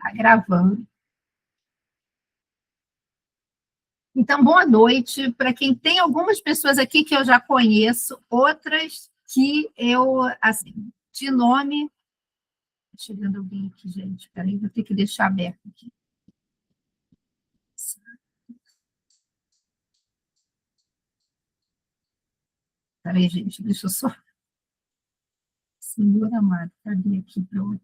Está gravando. Então, boa noite para quem tem algumas pessoas aqui que eu já conheço, outras que eu, assim, de nome... Chegando alguém aqui, gente. Peraí, vou ter que deixar aberto aqui. Peraí, gente, deixa eu só... Senhor amado, cadê aqui para eu...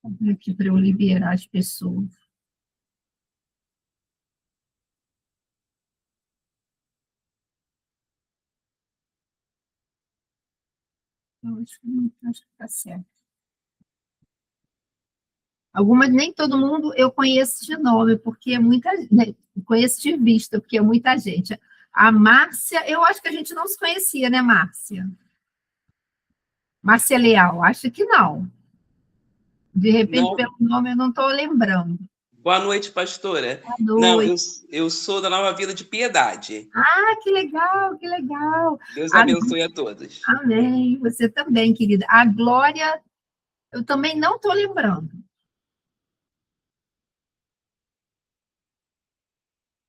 Cadê aqui para eu liberar as pessoas? Eu acho que está certo. Algumas, nem todo mundo eu conheço de nome, porque é muita gente, conheço de vista, porque é muita gente. A Márcia, eu acho que a gente não se conhecia, né, Márcia? Márcia Leal, acho que não. De repente, Não. pelo nome, eu não estou lembrando. Boa noite, pastora. Boa Não, noite. eu sou da Nova Vida de Piedade. Ah, que legal, que legal. Deus abençoe a todos. Amém. Você também, querida. A Glória, eu também não estou lembrando.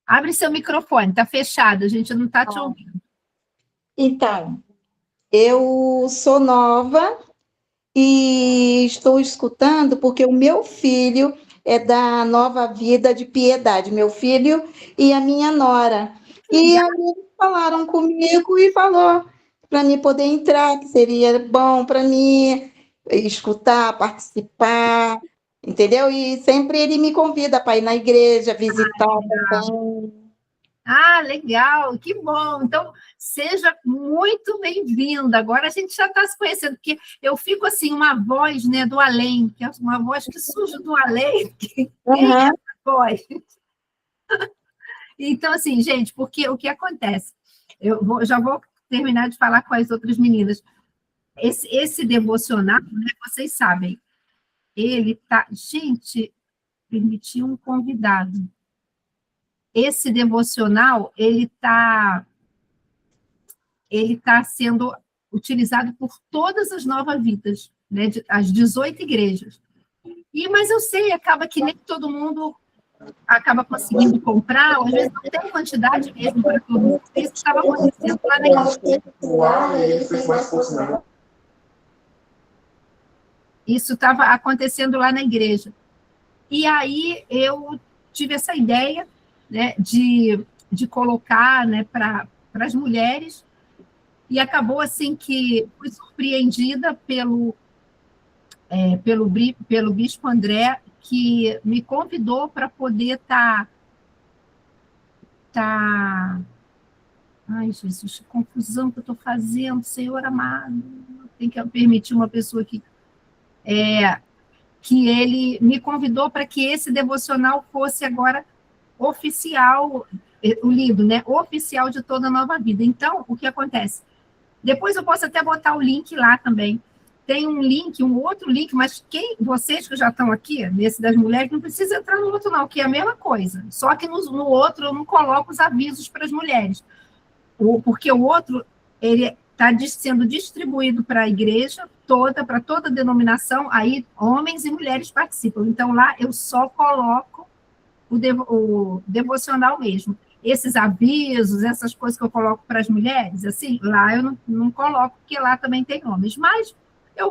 Abre seu microfone, está fechado, a gente não está te ouvindo. Então, eu sou nova e estou escutando porque o meu filho é da Nova Vida de Piedade, meu filho e a minha nora. E aí eles falaram comigo e falou para mim poder entrar, que seria bom para mim escutar, participar, entendeu? E sempre ele me convida para ir na igreja, visitar também. Ah, legal, que bom. Então, seja muito bem-vinda. Agora a gente já está se conhecendo, porque eu fico assim, uma voz, né, do além, que é uma voz que surge do além. Quem é essa voz? Então, assim, gente, porque o que acontece? Já vou terminar de falar com as outras meninas. Esse devocional, né, vocês sabem, ele tá... Gente, permitiu um convidado. Esse devocional, ele tá sendo utilizado por todas as novas vidas, né, as 18 igrejas. Mas eu sei, acaba que nem todo mundo acaba conseguindo comprar, ou às vezes não tem quantidade mesmo para todo mundo. Isso estava acontecendo lá na igreja. Isso estava acontecendo lá na igreja. E aí eu tive essa ideia, né, de colocar, né, para as mulheres, e acabou assim que fui surpreendida pelo Bispo André, que me convidou para poder Ai, Jesus, que confusão que eu estou fazendo, Senhor amado. Tem que permitir uma pessoa que ele me convidou para que esse devocional fosse agora oficial, o livro, né? Oficial de toda a nova vida. Então, o que acontece? Depois eu posso até botar o link lá também. Tem um link, um outro link, mas vocês que já estão aqui, nesse das mulheres, não precisa entrar no outro não, que é a mesma coisa. Só que no outro eu não coloco os avisos para as mulheres. Porque o outro, ele está sendo distribuído para a igreja toda, para toda a denominação, aí homens e mulheres participam. Então, lá eu só coloco o devocional mesmo. Esses avisos, essas coisas que eu coloco para as mulheres, assim, lá eu não coloco, porque lá também tem homens. Mas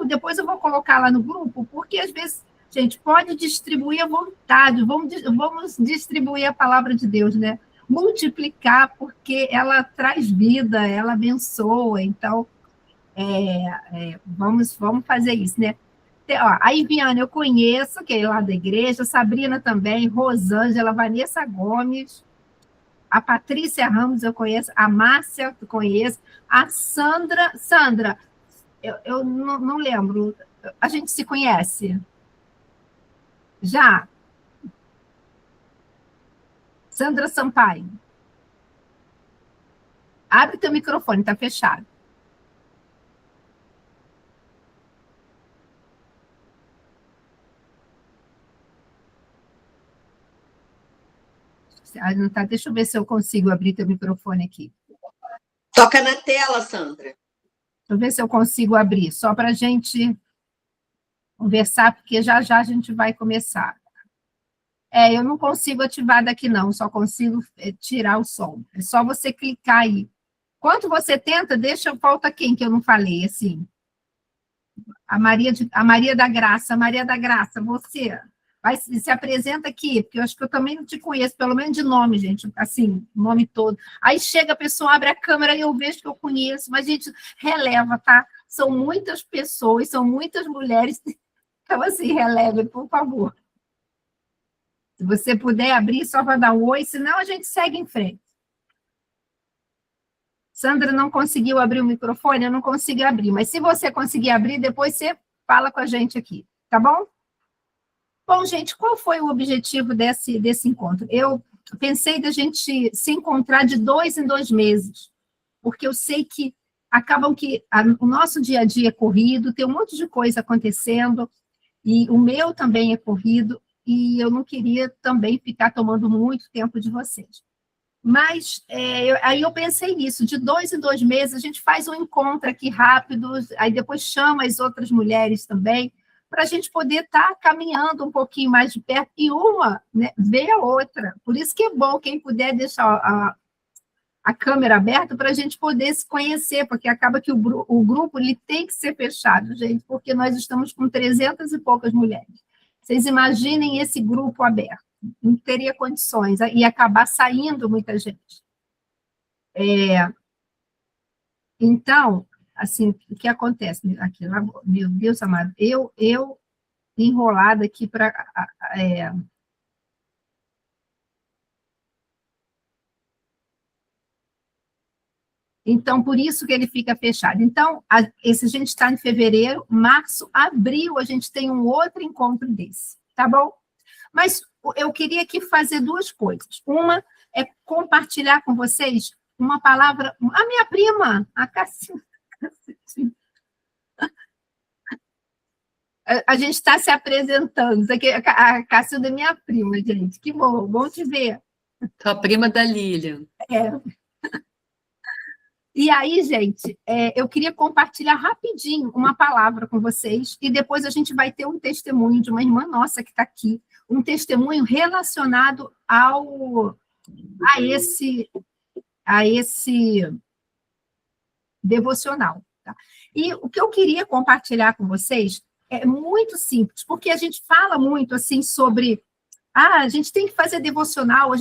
depois eu vou colocar lá no grupo, porque às vezes, gente, pode distribuir à vontade, vamos distribuir a palavra de Deus, né? Multiplicar, porque ela traz vida, ela abençoa, então vamos fazer isso, né? A Iviana eu conheço, que é lá da igreja, Sabrina também, Rosângela, Vanessa Gomes, a Patrícia Ramos eu conheço, a Márcia eu conheço, a Sandra, eu não lembro, a gente se conhece? Já? Sandra Sampaio. Abre teu microfone, está fechado. Não tá, deixa eu ver se eu consigo abrir teu microfone aqui. Toca na tela, Sandra. eu ver se eu consigo abrir, só para a gente conversar, porque já já a gente vai começar. Eu não consigo ativar daqui, não, só consigo tirar o som. É só você clicar aí. Enquanto você tenta, falta quem que eu não falei, assim. A Maria da Graça. Maria da Graça, você se apresenta aqui, porque eu acho que eu também não te conheço, pelo menos de nome, gente, assim, nome todo. Aí chega a pessoa, abre a câmera e eu vejo que eu conheço, mas, gente, releva, tá? São muitas pessoas, são muitas mulheres, então, assim, releve, por favor. Se você puder abrir, só para dar um oi, senão a gente segue em frente. Sandra não conseguiu abrir o microfone, eu não consigo abrir, mas se você conseguir abrir, depois você fala com a gente aqui, tá bom? Bom, gente, qual foi o objetivo desse encontro? Eu pensei da gente se encontrar de 2 em 2 meses, porque eu sei que o nosso dia a dia é corrido, tem um monte de coisa acontecendo, e o meu também é corrido, e eu não queria também ficar tomando muito tempo de vocês. Mas aí eu pensei nisso, de 2 em 2 meses, a gente faz um encontro aqui rápido, aí depois chama as outras mulheres também, para a gente poder estar caminhando um pouquinho mais de perto, e uma, né, vê a outra. Por isso que é bom quem puder deixar a câmera aberta para a gente poder se conhecer, porque acaba que o grupo ele tem que ser fechado, gente, porque nós estamos com 300 e poucas mulheres. Vocês imaginem esse grupo aberto, não teria condições, e acabar saindo muita gente. Então, assim, o que acontece? Aqui, meu Deus amado, eu enrolada aqui para... Então, por isso que ele fica fechado. Então, a gente está em fevereiro, março, abril, a gente tem um outro encontro desse, tá bom? Mas eu queria aqui fazer 2 coisas. Uma é compartilhar com vocês uma palavra... A minha prima, a Cacilda. A gente está se apresentando. Isso aqui, a Cacilda é minha prima, gente. Que bom te ver. Tua prima da Lilian. E aí, gente, eu queria compartilhar rapidinho uma palavra com vocês, e depois a gente vai ter um testemunho de uma irmã nossa que está aqui, um testemunho relacionado a esse devocional. Tá? E o que eu queria compartilhar com vocês é muito simples, porque a gente fala muito assim sobre... a gente tem que fazer devocional,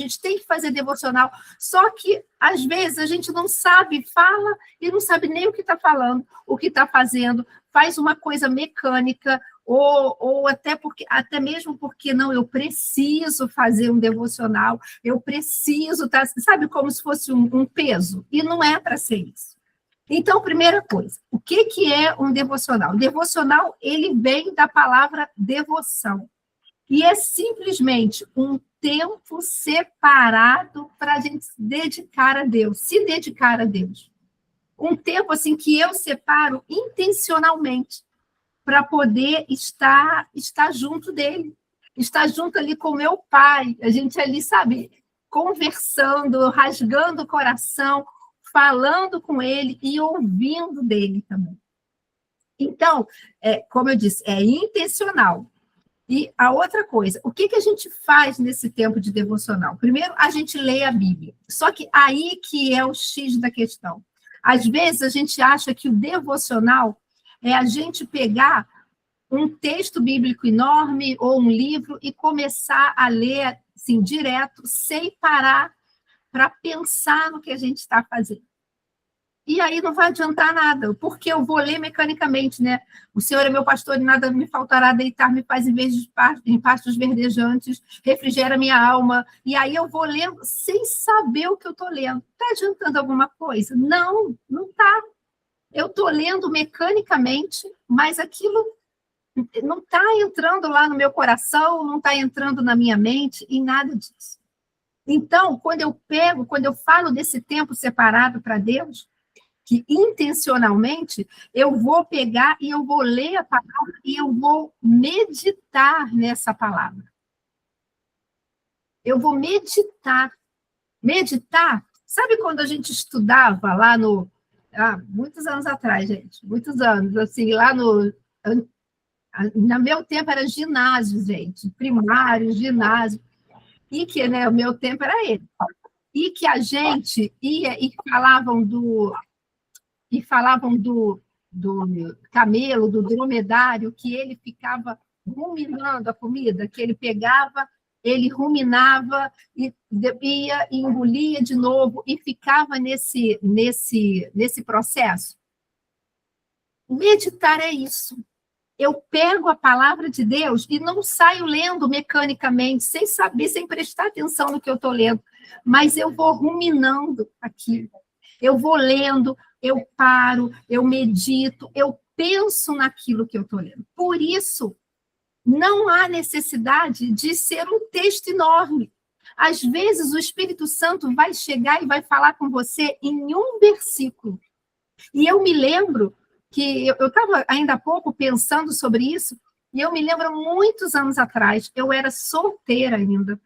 só que, às vezes, a gente não sabe, fala e não sabe nem o que está falando, o que está fazendo, faz uma coisa mecânica, ou até mesmo porque, não, eu preciso fazer um devocional, eu preciso, sabe, como se fosse um peso, e não é para ser isso. Então, primeira coisa, o que é um devocional? O devocional, ele vem da palavra devoção. E é simplesmente um tempo separado para a gente se dedicar a Deus. Um tempo assim que eu separo intencionalmente para poder estar junto dele. Estar junto ali com meu pai. A gente ali, sabe, conversando, rasgando o coração, falando com ele e ouvindo dele também. Então, como eu disse, é intencional. E a outra coisa, o que a gente faz nesse tempo de devocional? Primeiro, a gente lê a Bíblia. Só que aí que é o X da questão. Às vezes, a gente acha que o devocional é a gente pegar um texto bíblico enorme ou um livro e começar a ler, assim, direto, sem parar para pensar no que a gente está fazendo. E aí não vai adiantar nada, porque eu vou ler mecanicamente, né? O Senhor é meu pastor e nada me faltará, deitar-me faz em pastos verdejantes, refrigera minha alma. E aí eu vou lendo sem saber o que eu estou lendo. Está adiantando alguma coisa? Não está. Eu estou lendo mecanicamente, mas aquilo não está entrando lá no meu coração, não está entrando na minha mente, e nada disso. Então, quando eu falo desse tempo separado para Deus, que intencionalmente eu vou pegar e eu vou ler a palavra e eu vou meditar nessa palavra. Eu vou meditar. Meditar, sabe quando a gente estudava lá muitos anos atrás, gente, muitos anos, assim, lá no meu tempo era ginásio, gente, primário, ginásio, e que, né, o meu tempo era ele, e que a gente ia e falavam do camelo, do dromedário, que ele ficava ruminando a comida, que ele pegava, ele ruminava, e ia e engolia de novo, e ficava nesse processo. Meditar é isso. Eu pego a palavra de Deus e não saio lendo mecanicamente, sem saber, sem prestar atenção no que eu estou lendo, mas eu vou ruminando aquilo. Eu vou lendo, eu paro, eu medito, eu penso naquilo que eu estou lendo. Por isso, não há necessidade de ser um texto enorme. Às vezes, o Espírito Santo vai chegar e vai falar com você em um versículo. E eu me lembro que eu estava ainda há pouco pensando sobre isso, e eu me lembro muitos anos atrás, eu era solteira ainda,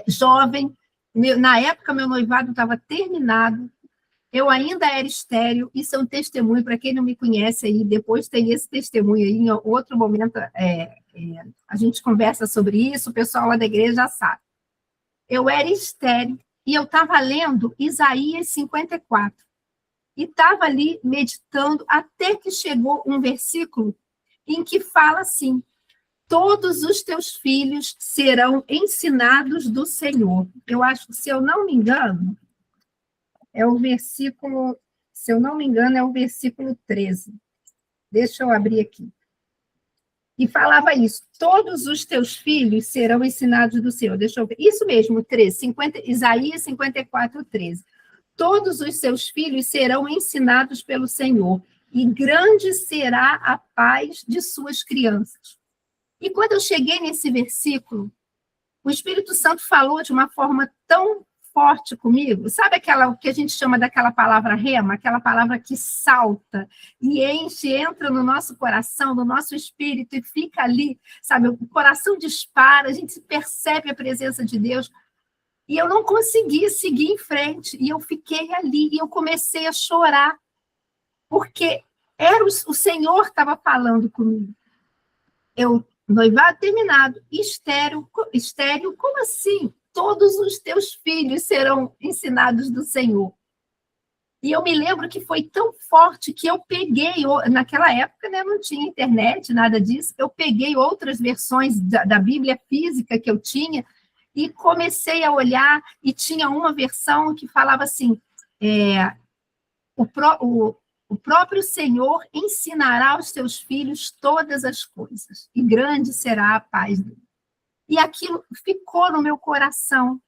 jovem, na época meu noivado estava terminado, eu ainda era estéril, isso é um testemunho, para quem não me conhece aí, depois tem esse testemunho aí, em outro momento a gente conversa sobre isso, o pessoal lá da igreja já sabe. Eu era estéril, e eu estava lendo Isaías 54, e estava ali meditando, até que chegou um versículo em que fala assim: todos os teus filhos serão ensinados do Senhor. Eu acho que, se eu não me engano, é o versículo 13. Deixa eu abrir aqui. E falava isso: todos os teus filhos serão ensinados do Senhor. Deixa eu ver. Isso mesmo, 13, Isaías 54, 13. Todos os seus filhos serão ensinados pelo Senhor, e grande será a paz de suas crianças. E quando eu cheguei nesse versículo, o Espírito Santo falou de uma forma tão forte comigo, sabe o que a gente chama daquela palavra rema, aquela palavra que salta e entra no nosso coração, no nosso espírito, e fica ali, sabe, o coração dispara, a gente percebe a presença de Deus. E eu não consegui seguir em frente, e eu fiquei ali, e eu comecei a chorar, porque era o Senhor estava falando comigo. Eu, noivado terminado, estéril, como assim? Todos os teus filhos serão ensinados do Senhor. E eu me lembro que foi tão forte que eu peguei, naquela época, né, não tinha internet, nada disso, eu peguei outras versões da Bíblia física que eu tinha, e comecei a olhar, e tinha uma versão que falava assim: o próprio Senhor ensinará aos seus filhos todas as coisas, e grande será a paz dele. E aquilo ficou no meu coração.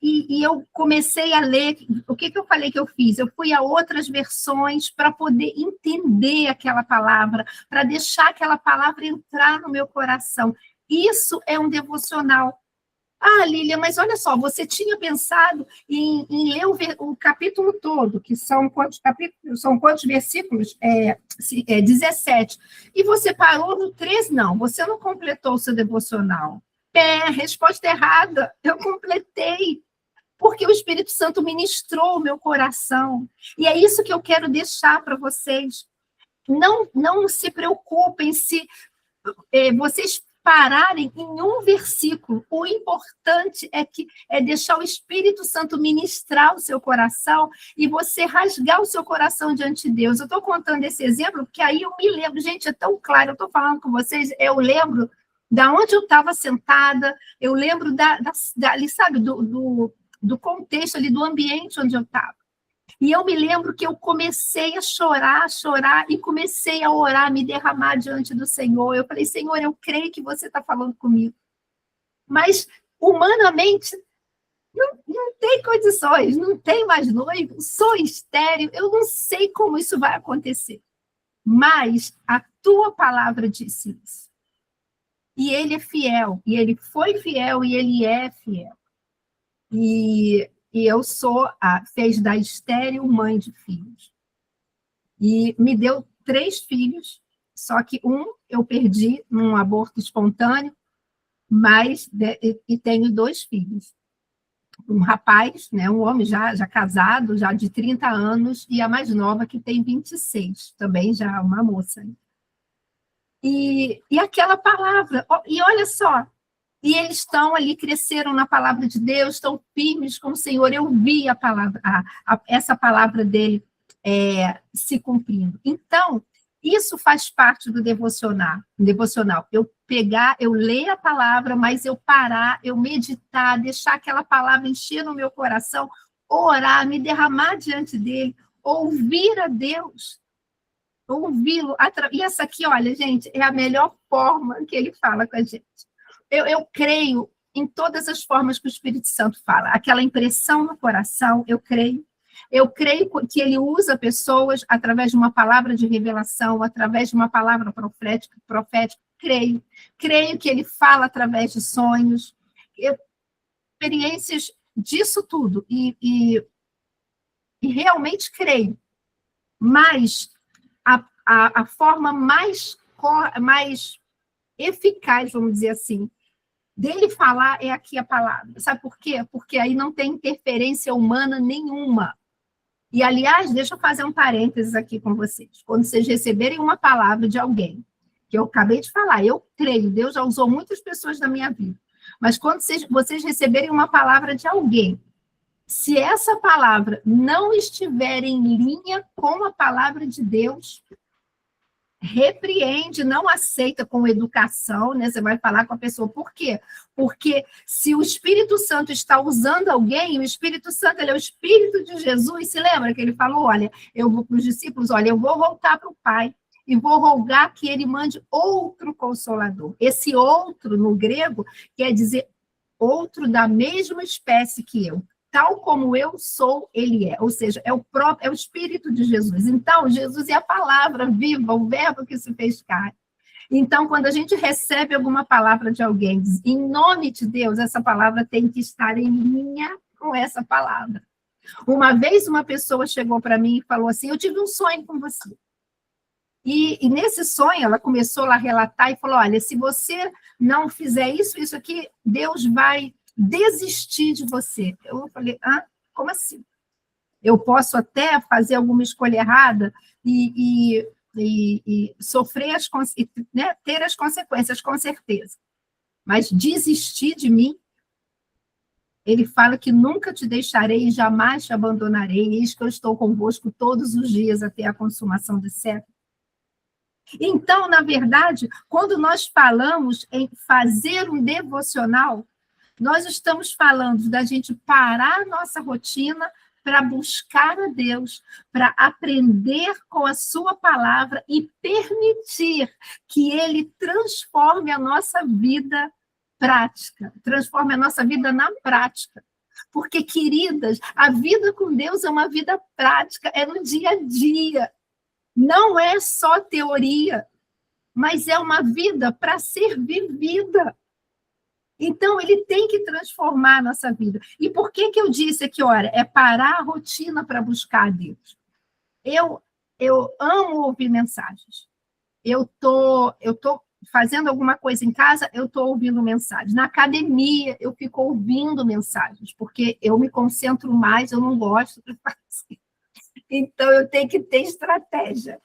E eu comecei a ler. O que eu falei que eu fiz? Eu fui a outras versões para poder entender aquela palavra, para deixar aquela palavra entrar no meu coração. Isso é um devocional. Lília, mas olha só, você tinha pensado em ler o capítulo todo, que são quantos capítulos? São quantos versículos? 17. E você parou no 13? Não, você não completou o seu devocional. Resposta errada. Eu completei, porque o Espírito Santo ministrou o meu coração. E é isso que eu quero deixar para vocês. Não se preocupem se vocês pararem em um versículo. O importante é deixar o Espírito Santo ministrar o seu coração e você rasgar o seu coração diante de Deus. Eu estou contando esse exemplo porque aí eu me lembro, gente, é tão claro, eu estou falando com vocês, eu lembro da onde eu estava sentada, eu lembro ali, sabe, do contexto ali, do ambiente onde eu estava. E eu me lembro que eu comecei a chorar, e comecei a orar, me derramar diante do Senhor. Eu falei: Senhor, eu creio que você está falando comigo. Mas, humanamente, não tem condições, não tem mais noivo, sou estéril, eu não sei como isso vai acontecer. Mas a tua palavra disse isso. E ele é fiel, e ele foi fiel, e ele é fiel. E eu fez da estéril mãe de filhos. E me deu 3 filhos, só que um eu perdi num aborto espontâneo, e tenho 2 filhos. um rapaz, né, um homem já casado, já de 30 anos, e a mais nova que tem 26, também já uma moça. E aquela palavra, e olha só, e eles estão ali, cresceram na palavra de Deus, estão firmes com o Senhor. Eu vi a palavra, essa palavra dele se cumprindo. Então, isso faz parte do devocional. Eu ler a palavra, mas eu parar, eu meditar, deixar aquela palavra encher no meu coração, orar, me derramar diante dele, ouvir a Deus, ouvi-lo. E essa aqui, olha, gente, é a melhor forma que ele fala com a gente. Eu creio em todas as formas que o Espírito Santo fala. Aquela impressão no coração, eu creio. Eu creio que ele usa pessoas através de uma palavra de revelação, através de uma palavra profética, creio. Creio que ele fala através de sonhos, experiências disso tudo. E realmente creio. Mas a forma mais eficaz, vamos dizer assim, dele falar é aqui a palavra. Sabe por quê? Porque aí não tem interferência humana nenhuma. E, aliás, deixa eu fazer um parênteses aqui com vocês. Quando vocês receberem uma palavra de alguém, que eu acabei de falar, eu creio, Deus já usou muitas pessoas na minha vida, mas quando vocês receberem uma palavra de alguém, se essa palavra não estiver em linha com a palavra de Deus, repreende, não aceita com educação, né? Você vai falar com a pessoa. Por quê? Porque se o Espírito Santo está usando alguém, o Espírito Santo, ele é o Espírito de Jesus. Se lembra que ele falou, olha, eu vou para os discípulos, olha, eu vou voltar para o Pai e vou rogar que ele mande outro Consolador. Esse outro, no grego, quer dizer outro da mesma espécie que eu. Tal como eu sou, ele é. Ou seja, é o Espírito de Jesus. Então, Jesus é a palavra viva, o verbo que se fez carne. Então, quando a gente recebe alguma palavra de alguém, em nome de Deus, essa palavra tem que estar em linha com essa palavra. Uma vez uma pessoa chegou para mim e falou assim, eu tive um sonho com você. E nesse sonho, ela começou a relatar e falou, olha, se você não fizer isso aqui, Deus vai desistir de você. Eu falei, como assim? Eu posso até fazer alguma escolha errada e sofrer ter as consequências, com certeza. Mas desistir de mim? Ele fala que nunca te deixarei e jamais te abandonarei, eis que eu estou convosco todos os dias até a consumação do século. Então, na verdade, quando nós falamos em fazer um devocional, nós estamos falando da gente parar a nossa rotina para buscar a Deus, para aprender com a sua palavra e permitir que ele transforme a nossa vida prática, transforme a nossa vida na prática. Porque, queridas, a vida com Deus é uma vida prática, é no dia a dia. Não é só teoria, mas é uma vida para ser vivida. Então, ele tem que transformar a nossa vida. E por que eu disse aqui, olha, é parar a rotina para buscar a Deus? Eu amo ouvir mensagens. Eu tô fazendo alguma coisa em casa, eu estou ouvindo mensagens. Na academia, eu fico ouvindo mensagens, porque eu me concentro mais, eu não gosto de fazer. Então, eu tenho que ter estratégia.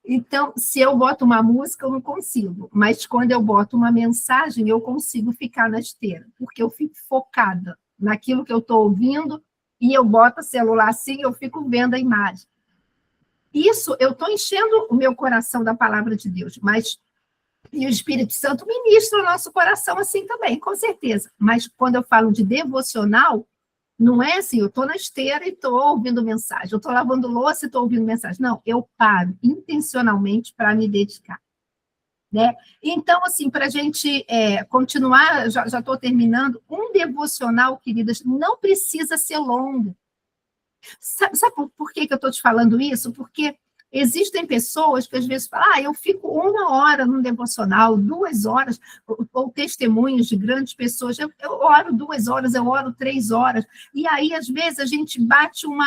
Então, se eu boto uma música, eu não consigo. Mas quando eu boto uma mensagem, eu consigo ficar na esteira, porque eu fico focada naquilo que eu estou ouvindo e eu boto o celular assim, eu fico vendo a imagem. Isso, eu estou enchendo o meu coração da palavra de Deus, mas e o Espírito Santo ministra o nosso coração assim também, com certeza. Mas quando eu falo de devocional, não é assim, eu estou na esteira e estou ouvindo mensagem, eu estou lavando louça e estou ouvindo mensagem. Não, eu paro intencionalmente para me dedicar. Né? Então, assim, para a gente continuar, já estou terminando, um devocional, queridas, não precisa ser longo. Sabe por que eu estou te falando isso? Porque existem pessoas que às vezes falam, eu fico 1 hora num devocional, 2 horas, ou testemunhos de grandes pessoas, eu oro 2 horas, eu oro 3 horas, e aí às vezes a gente bate um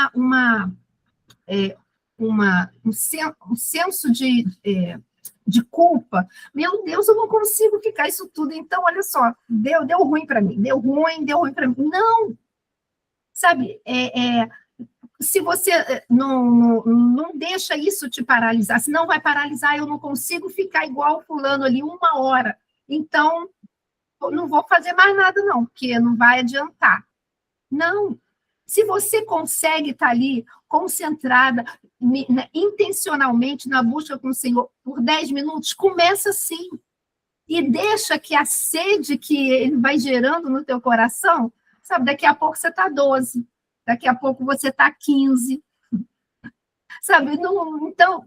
senso de culpa. Meu Deus, eu não consigo ficar isso tudo, então olha só, deu ruim para mim, deu ruim para mim. Não! sabe? Se você não deixa isso te paralisar, se não vai paralisar, eu não consigo ficar igual fulano ali 1 hora, então eu não vou fazer mais nada não, porque não vai adiantar. Não, se você consegue estar ali concentrada, intencionalmente na busca com o Senhor por 10 minutos, começa assim, e deixa que a sede que ele vai gerando no teu coração, sabe, daqui a pouco você está 12, daqui a pouco você está 15, sabe? Então,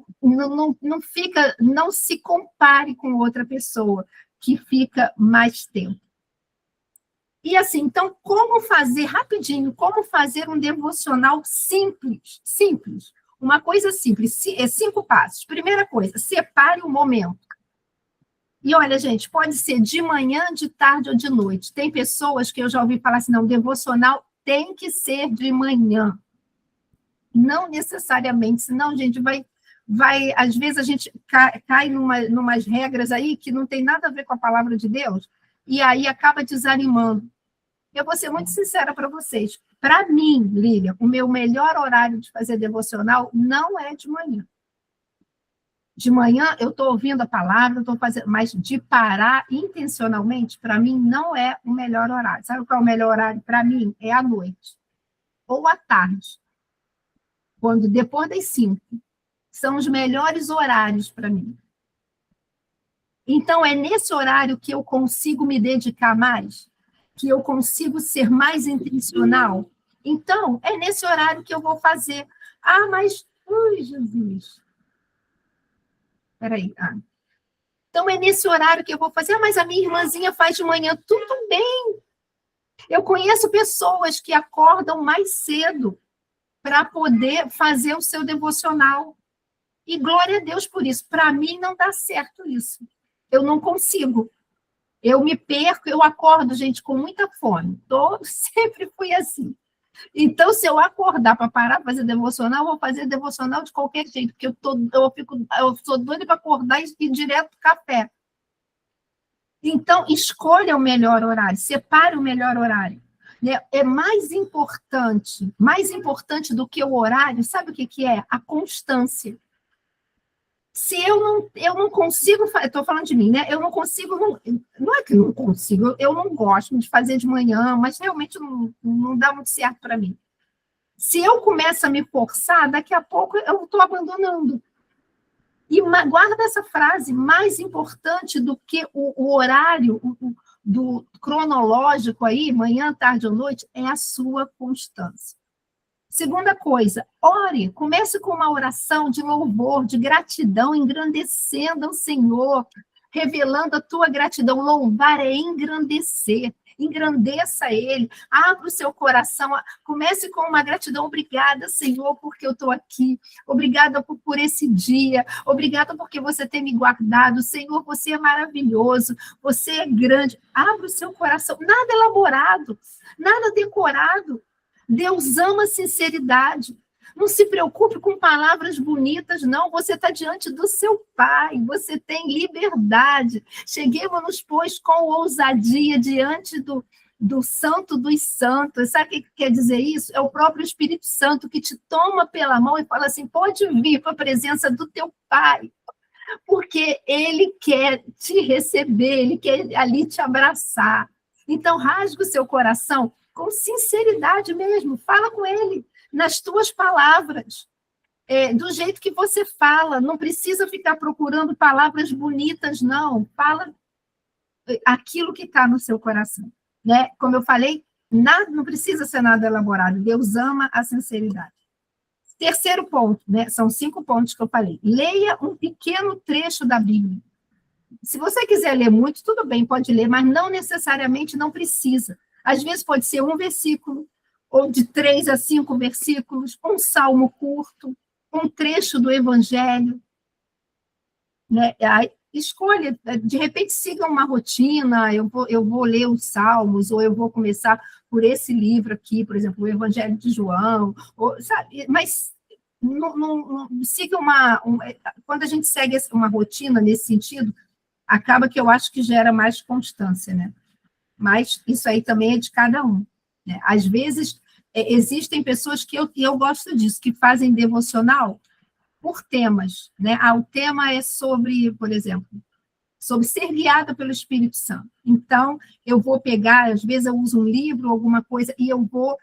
não se compare com outra pessoa que fica mais tempo. E assim, então, como fazer um devocional simples? Simples. Uma coisa simples, 5 passos. Primeira coisa, separe o momento. E olha, gente, pode ser de manhã, de tarde ou de noite. Tem pessoas que eu já ouvi falar assim, não, devocional tem que ser de manhã. Não necessariamente, senão a gente vai às vezes a gente cai numas regras aí que não tem nada a ver com a palavra de Deus, e aí acaba desanimando. Eu vou ser muito sincera para vocês. Para mim, Lilian, o meu melhor horário de fazer devocional não é de manhã. De manhã eu estou ouvindo a palavra, estou fazendo, mas de parar intencionalmente, para mim, não é o melhor horário. Sabe qual é o melhor horário para mim? É à noite. Ou à tarde. Quando depois das 5. São os melhores horários para mim. Então, é nesse horário que eu consigo me dedicar mais, que eu consigo ser mais intencional. Então, é nesse horário que eu vou fazer. Ah, mas... Ai, Jesus... Peraí. Então, é nesse horário que eu vou fazer. Ah, mas a minha irmãzinha faz de manhã. Tudo bem. Eu conheço pessoas que acordam mais cedo para poder fazer o seu devocional. E glória a Deus por isso. Para mim, não dá certo isso. Eu não consigo. Eu me perco, eu acordo, gente, com muita fome. Sempre fui assim. Então, se eu acordar para parar para fazer devocional, eu vou fazer devocional de qualquer jeito, porque eu sou doida para acordar e ir direto para o café. Então, escolha o melhor horário, separe o melhor horário. É mais importante do que o horário, sabe o que é? A constância. Se eu não consigo, estou falando de mim, né? Eu não consigo, não é que eu não consigo, eu não gosto de fazer de manhã, mas realmente não dá muito certo para mim. Se eu começo a me forçar, daqui a pouco eu estou abandonando. E guarda essa frase, mais importante do que o horário do cronológico aí, manhã, tarde ou noite, é a sua constância. Segunda coisa, ore, comece com uma oração de louvor, de gratidão, engrandecendo ao Senhor, revelando a tua gratidão. Louvar é engrandecer, engrandeça Ele, abra o seu coração, comece com uma gratidão. Obrigada, Senhor, porque eu estou aqui, obrigada por esse dia, obrigada porque você tem me guardado, Senhor, você é maravilhoso, você é grande. Abra o seu coração, nada elaborado, nada decorado. Deus ama a sinceridade. Não se preocupe com palavras bonitas, não. Você está diante do seu Pai. Você tem liberdade. Cheguemos-nos, pois, com ousadia diante do Santo dos Santos. Sabe o que quer dizer isso? É o próprio Espírito Santo que te toma pela mão e fala assim, pode vir para a presença do teu Pai. Porque Ele quer te receber, Ele quer ali te abraçar. Então, rasgue o seu coração com sinceridade mesmo, fala com ele, nas tuas palavras, do jeito que você fala, não precisa ficar procurando palavras bonitas, não, fala aquilo que está no seu coração, né? Como eu falei, não precisa ser nada elaborado, Deus ama a sinceridade. Terceiro ponto, né? São 5 pontos que eu falei, leia um pequeno trecho da Bíblia. Se você quiser ler muito, tudo bem, pode ler, mas não necessariamente não precisa. Às vezes pode ser um versículo, ou de 3 a 5 versículos, um salmo curto, um trecho do Evangelho. Né? Escolha, de repente siga uma rotina, eu vou ler os salmos, ou eu vou começar por esse livro aqui, por exemplo, o Evangelho de João, sabe? Mas não siga quando a gente segue uma rotina nesse sentido, acaba que eu acho que gera mais constância, né? Mas isso aí também é de cada um. Né? Às vezes, existem pessoas que eu gosto disso, que fazem devocional por temas, né? O tema é sobre, por exemplo, sobre ser guiada pelo Espírito Santo. Então, eu vou pegar, às vezes eu uso um livro, alguma coisa, e eu vou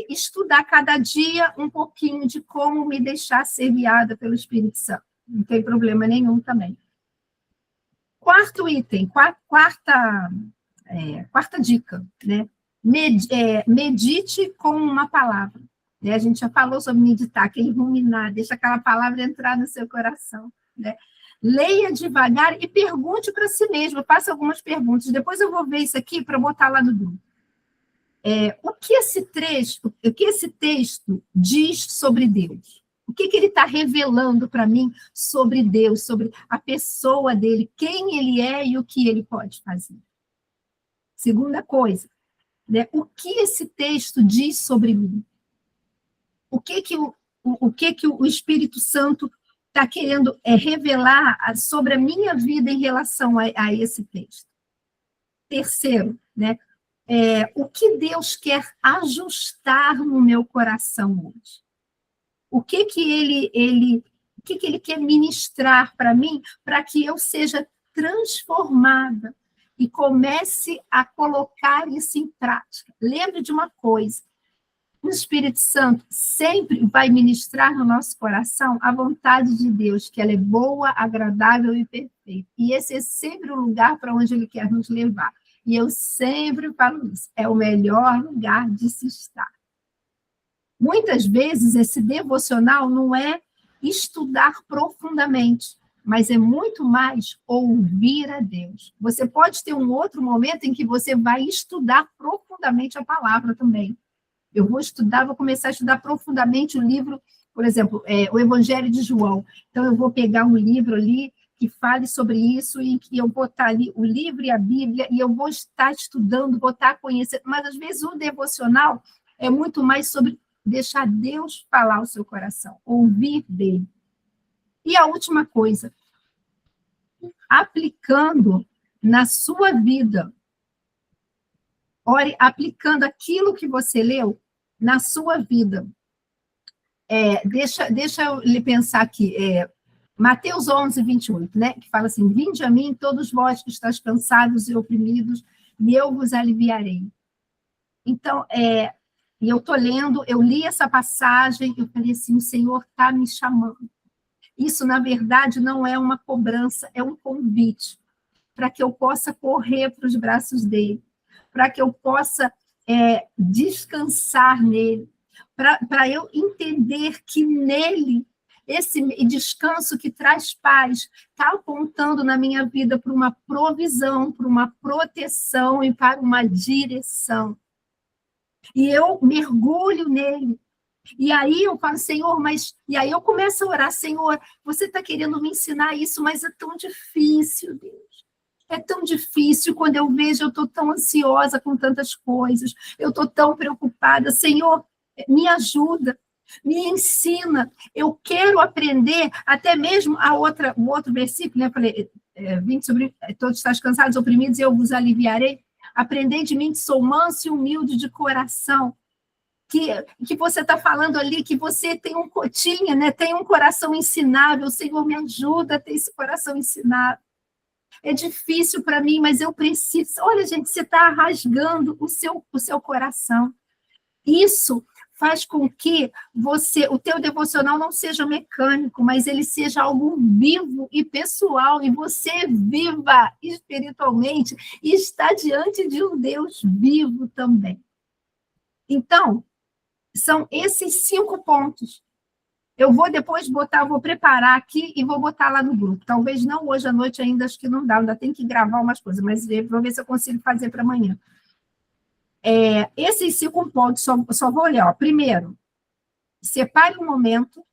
estudar cada dia um pouquinho de como me deixar ser guiada pelo Espírito Santo. Não tem problema nenhum também. Quarto item, quarta dica, né? Medite com uma palavra. Né? A gente já falou sobre meditar, que é ruminar, deixa aquela palavra entrar no seu coração. Né? Leia devagar e pergunte para si mesmo, faça algumas perguntas. Depois eu vou ver isso aqui para botar lá no grupo. O que esse texto diz sobre Deus? O que ele está revelando para mim sobre Deus, sobre a pessoa dele, quem ele é e o que ele pode fazer? Segunda coisa, né? O que esse texto diz sobre mim? O que o Espírito Santo está querendo revelar sobre a minha vida em relação a esse texto? Terceiro, né? O que Deus quer ajustar no meu coração hoje? O que ele quer ministrar para mim, para que eu seja transformada e comece a colocar isso em prática. Lembre de uma coisa, o Espírito Santo sempre vai ministrar no nosso coração a vontade de Deus, que ela é boa, agradável e perfeita. E esse é sempre o lugar para onde ele quer nos levar. E eu sempre falo isso, é o melhor lugar de se estar. Muitas vezes, esse devocional não é estudar profundamente, mas é muito mais ouvir a Deus. Você pode ter um outro momento em que você vai estudar profundamente a palavra também. Eu vou começar a estudar profundamente o livro, por exemplo, o Evangelho de João. Então, eu vou pegar um livro ali que fale sobre isso, e que eu vou botar ali o livro e a Bíblia, e eu vou estar estudando, vou estar conhecendo. Mas, às vezes, o devocional é muito mais sobre deixar Deus falar o seu coração, ouvir dele. E a última coisa, aplicando na sua vida, ore aplicando aquilo que você leu na sua vida. Deixa eu lhe pensar aqui, Mateus 11, 28, né, que fala assim, vinde a mim todos vós que estáis cansados e oprimidos, e eu vos aliviarei. Então, e eu estou lendo, eu li essa passagem, eu falei assim, o Senhor está me chamando. Isso, na verdade, não é uma cobrança, é um convite para que eu possa correr para os braços dele, para que eu possa descansar nele, para eu entender que nele, esse descanso que traz paz, está apontando na minha vida para uma provisão, para uma proteção e para uma direção. E eu mergulho nele. E aí eu falo, Senhor, E aí eu começo a orar, Senhor, você está querendo me ensinar isso, mas é tão difícil, Deus. É tão difícil quando eu vejo, eu estou tão ansiosa com tantas coisas, eu estou tão preocupada. Senhor, me ajuda, me ensina. Eu quero aprender, até mesmo o outro versículo, né? Eu falei, vinde sobre todos estáis cansados, oprimidos, e eu vos aliviarei. Aprendei de mim que sou manso e humilde de coração. Que você está falando ali, que você tem né? Tem um coração ensinável. Senhor, me ajuda a ter esse coração ensinável. É difícil para mim, mas eu preciso. Olha, gente, você está rasgando o seu coração. Isso faz com que o teu devocional não seja mecânico, mas ele seja algo vivo e pessoal, e você viva espiritualmente e está diante de um Deus vivo também. Então, são esses 5 pontos. Eu vou depois vou preparar aqui e vou botar lá no grupo. Talvez não hoje à noite ainda, acho que não dá, ainda tem que gravar umas coisas, mas vou ver se eu consigo fazer para amanhã. Esses 5 pontos, só vou olhar. Ó. Primeiro, separe um momento,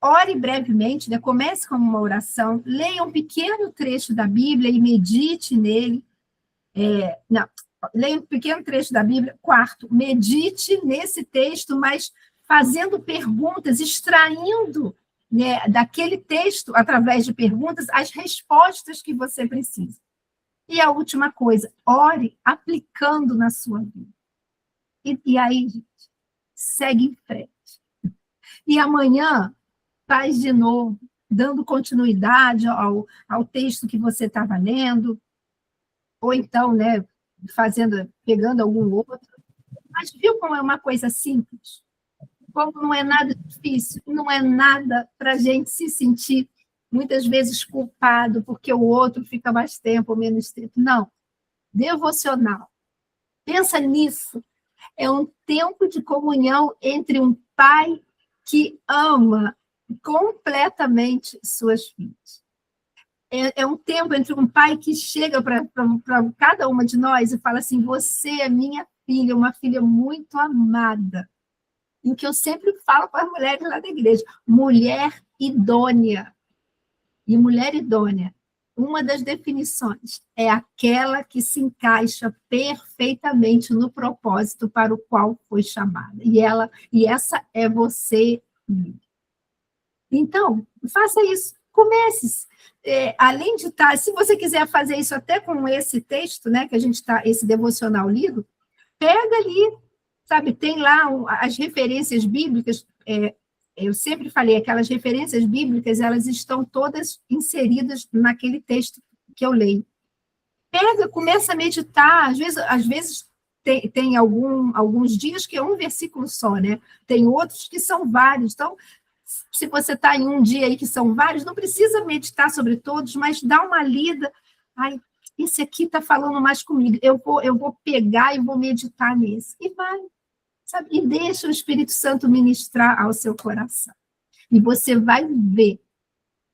ore brevemente, né? Comece com uma oração, leia um pequeno trecho da Bíblia e medite nele. Leia um pequeno trecho da Bíblia. Quarto, medite nesse texto, mas fazendo perguntas, extraindo, né, daquele texto, através de perguntas, as respostas que você precisa. E a última coisa, ore aplicando na sua vida. E aí, gente, segue em frente. E amanhã faz de novo, dando continuidade ao texto que você estava lendo, ou então, né, pegando algum outro. Mas viu como é uma coisa simples? Como não é nada difícil, não é nada para a gente se sentir, muitas vezes, culpado, porque o outro fica mais tempo ou menos tempo. Não. Devocional. Pensa nisso. É um tempo de comunhão entre um pai que ama completamente suas filhas. É um tempo entre um pai que chega para cada uma de nós e fala assim, você é minha filha, uma filha muito amada. E o que eu sempre falo para as mulheres lá da igreja, mulher idônea. E mulher idônea, uma das definições é aquela que se encaixa perfeitamente no propósito para o qual foi chamada. E essa é você. Então, faça isso. Comece. Além de estar, se você quiser fazer isso até com esse texto, né, que a gente está, esse devocional lido, pega ali, sabe, tem lá as referências bíblicas, eu sempre falei, aquelas referências bíblicas, elas estão todas inseridas naquele texto que eu leio. Pega, começa a meditar, às vezes tem alguns dias que é um versículo só, né? Tem outros que são vários, então, se você está em um dia aí que são vários, não precisa meditar sobre todos, mas dá uma lida, ai, esse aqui está falando mais comigo, eu vou pegar e vou meditar nesse, e vai. Sabe? E deixa o Espírito Santo ministrar ao seu coração. E você vai ver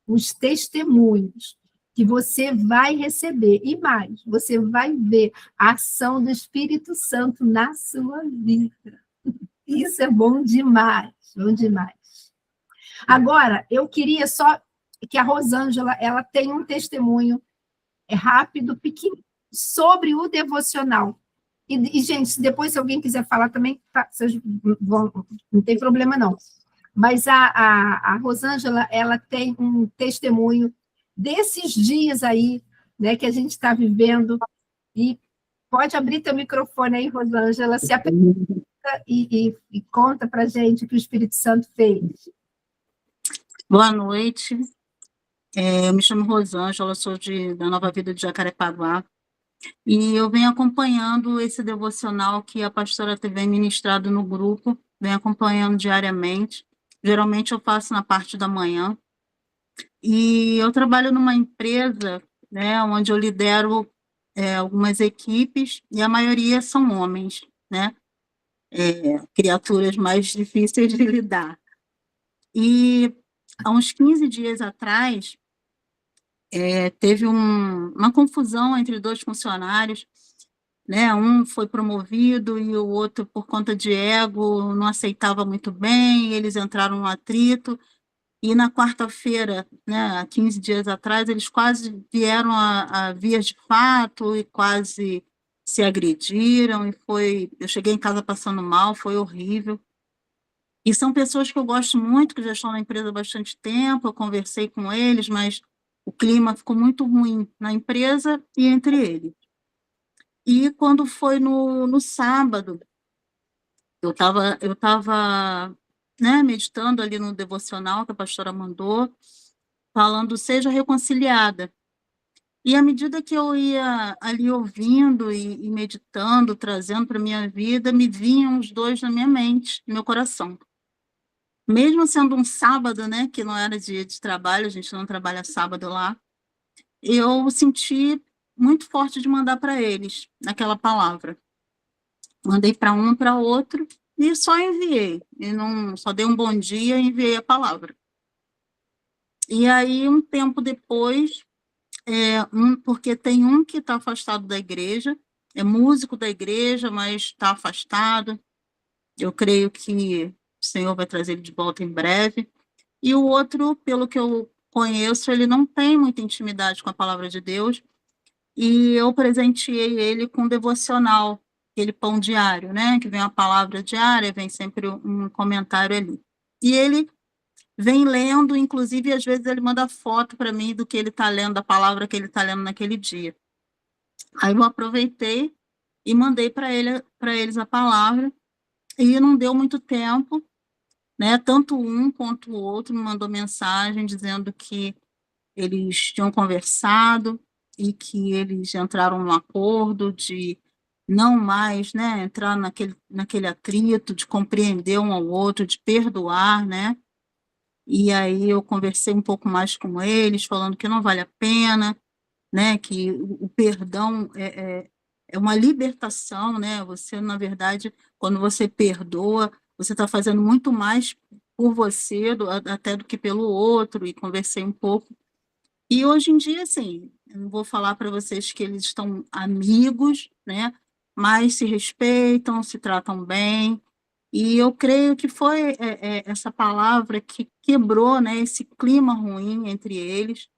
os testemunhos que você vai receber. E mais, você vai ver a ação do Espírito Santo na sua vida. Isso é bom demais, bom demais. Agora, eu queria só que a Rosângela, ela tem um testemunho rápido, pequeno, sobre o devocional. E, gente, se depois alguém quiser falar também, tá, vocês não tem problema, não. Mas a Rosângela, ela tem um testemunho desses dias aí, né, que a gente está vivendo. E pode abrir teu microfone aí, Rosângela, se apresenta e conta para a gente o que o Espírito Santo fez. Boa noite. Eu me chamo Rosângela, sou da Nova Vida de Jacarepaguá. E eu venho acompanhando esse devocional que a pastora vem ministrado no grupo, venho acompanhando diariamente. Geralmente eu faço na parte da manhã. E eu trabalho numa empresa, né, onde eu lidero algumas equipes, e a maioria são homens, né? Criaturas mais difíceis de lidar. E há uns 15 dias atrás, teve uma confusão entre dois funcionários, né? Um foi promovido e o outro, por conta de ego, não aceitava muito bem, eles entraram no atrito, e na quarta-feira, né, há 15 dias atrás, eles quase vieram a vias de fato e quase se agrediram, eu cheguei em casa passando mal, foi horrível. E são pessoas que eu gosto muito, que já estão na empresa há bastante tempo, eu conversei com eles, mas o clima ficou muito ruim na empresa e entre eles. E quando foi no sábado, eu estava né, meditando ali no devocional que a pastora mandou, falando, seja reconciliada. E à medida que eu ia ali ouvindo e meditando, trazendo para a minha vida, me vinham os dois na minha mente, no meu coração. Mesmo sendo um sábado, né, que não era dia de trabalho, a gente não trabalha sábado lá, eu senti muito forte de mandar para eles aquela palavra. Mandei para um, para outro, e só enviei. Só dei um bom dia e enviei a palavra. E aí, um tempo depois, porque tem um que está afastado da igreja, é músico da igreja, mas está afastado. Eu creio que o Senhor vai trazer ele de volta em breve. E o outro, pelo que eu conheço, ele não tem muita intimidade com a palavra de Deus, e eu presenteei ele com um devocional, aquele pão diário, né? Que vem a palavra diária, vem sempre um comentário ali. E ele vem lendo, inclusive, às vezes ele manda foto para mim do que ele está lendo, da palavra que ele está lendo naquele dia. Aí eu aproveitei e mandei para eles a palavra, E não deu muito tempo, né? Tanto um quanto o outro me mandou mensagem dizendo que eles tinham conversado e que eles entraram num acordo de não mais, né, entrar naquele atrito, de compreender um ao outro, de perdoar, né? E aí eu conversei um pouco mais com eles, falando que não vale a pena, né, que o perdão é uma libertação, né? Você, na verdade, quando você perdoa, você está fazendo muito mais por você, até do que pelo outro, e conversei um pouco. E hoje em dia, assim, eu não vou falar para vocês que eles estão amigos, né? Mas se respeitam, se tratam bem. E eu creio que foi essa palavra que quebrou, né, esse clima ruim entre eles,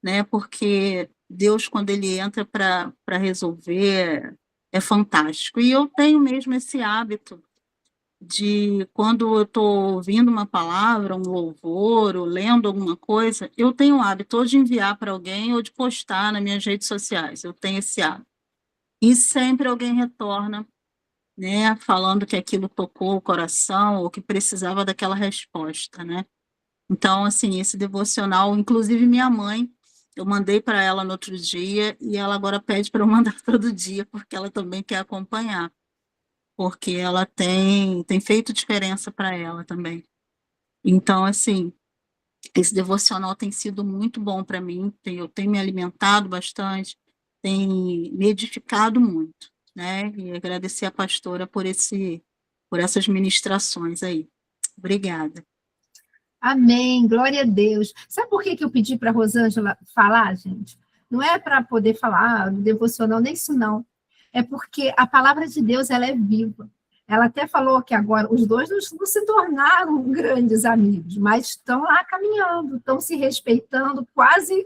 né? Porque Deus, quando ele entra para resolver, é fantástico. E eu tenho mesmo esse hábito de, quando eu estou ouvindo uma palavra, um louvor, ou lendo alguma coisa, eu tenho o hábito ou de enviar para alguém ou de postar nas minhas redes sociais. Eu tenho esse hábito. E sempre alguém retorna, né, falando que aquilo tocou o coração ou que precisava daquela resposta, né? Então, assim, esse devocional, inclusive minha mãe, eu mandei para ela no outro dia e ela agora pede para eu mandar todo dia, porque ela também quer acompanhar, porque ela tem feito diferença para ela também. Então, assim, esse devocional tem sido muito bom para mim, eu tenho me alimentado bastante, tem me edificado muito, né? E agradecer a pastora por essas ministrações aí. Obrigada. Amém, glória a Deus. Sabe por que eu pedi para a Rosângela falar, gente? Não é para poder falar do devocional, nem isso não. É porque a palavra de Deus, ela é viva. Ela até falou que agora os dois não se tornaram grandes amigos, mas estão lá caminhando, estão se respeitando, quase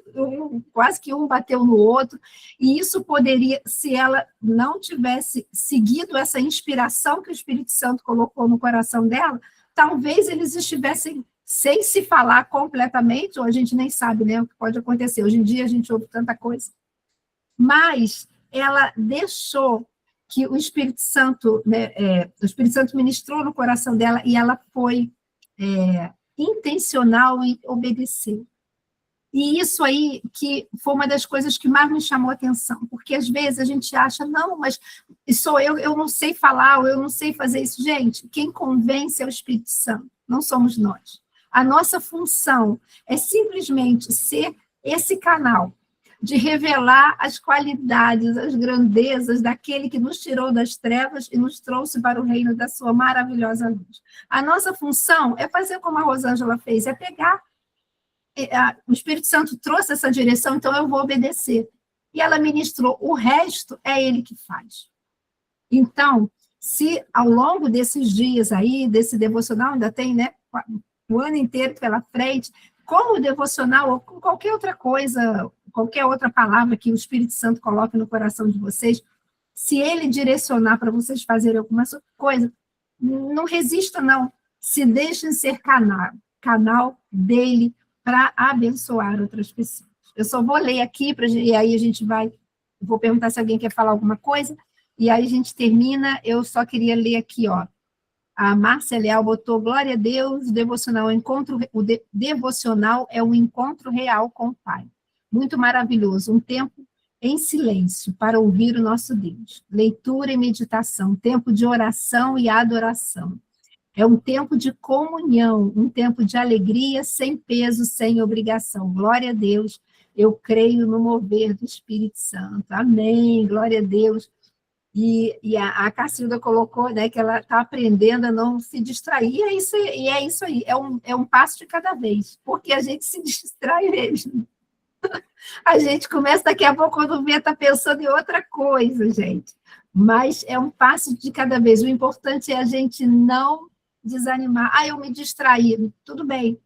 que um bateu no outro. E isso poderia, se ela não tivesse seguido essa inspiração que o Espírito Santo colocou no coração dela, talvez eles estivessem sem se falar completamente, ou a gente nem sabe, né, o que pode acontecer. Hoje em dia a gente ouve tanta coisa. Mas ela deixou que o Espírito Santo, né, o Espírito Santo ministrou no coração dela e ela foi intencional em obedecer. E isso aí que foi uma das coisas que mais me chamou a atenção, porque às vezes a gente acha, não, mas sou eu não sei falar, ou eu não sei fazer isso. Gente, quem convence é o Espírito Santo, não somos nós. A nossa função é simplesmente ser esse canal de revelar as qualidades, as grandezas daquele que nos tirou das trevas e nos trouxe para o reino da sua maravilhosa luz. A nossa função é fazer como a Rosângela fez, é pegar. O Espírito Santo trouxe essa direção, então eu vou obedecer. E ela ministrou, o resto é ele que faz. Então, se ao longo desses dias aí, desse devocional, ainda tem, né, o ano inteiro pela frente, como o devocional, ou com qualquer outra coisa, qualquer outra palavra que o Espírito Santo coloque no coração de vocês, se ele direcionar para vocês fazerem alguma coisa, não resista, não. Se deixem ser canal dele para abençoar outras pessoas. Eu só vou ler aqui, e aí a gente vai, vou perguntar se alguém quer falar alguma coisa, e aí a gente termina. Eu só queria ler aqui, ó. A Márcia Leal botou, glória a Deus, o devocional é um encontro real com o Pai. Muito maravilhoso, um tempo em silêncio para ouvir o nosso Deus. Leitura e meditação, tempo de oração e adoração. É um tempo de comunhão, um tempo de alegria, sem peso, sem obrigação. Glória a Deus, eu creio no mover do Espírito Santo. Amém, glória a Deus. E a Cacilda colocou, né, que ela está aprendendo a não se distrair, e é isso aí, é um passo de cada vez, porque a gente se distrai mesmo. A gente começa daqui a pouco, quando vê, está pensando em outra coisa, gente. Mas é um passo de cada vez. O importante é a gente não desanimar. Ah, eu me distraí. Tudo bem.